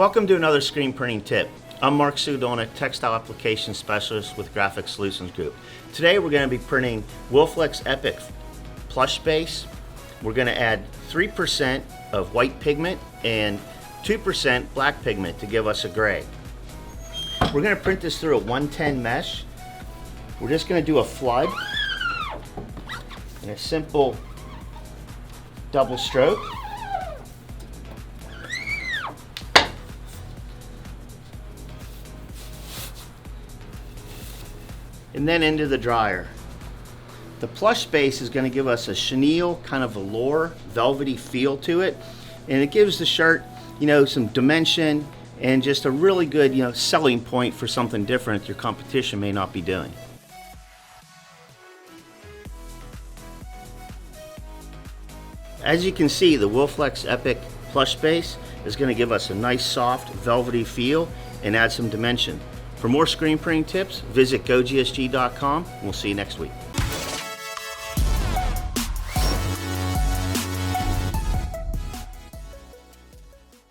Welcome to another screen printing tip. I'm Mark Sudona, Textile Application Specialist with Graphic Solutions Group. Today we're going to be printing Wilflex Epic Plush Base. We're going to add 3% of white pigment and 2% black pigment to give us a gray. We're going to print this through a 110 mesh. We're just going to do a flood and a simple double stroke. And then into the dryer. The plush base is going to give us a chenille kind of velour, velvety feel to it, and it gives the shirt, some dimension and just a really good, selling point for something different your competition may not be doing. As you can see, the Wilflex Epic Plush Base is going to give us a nice soft velvety feel and add some dimension. For more screen printing tips, visit gogsg.com. We'll see you next week.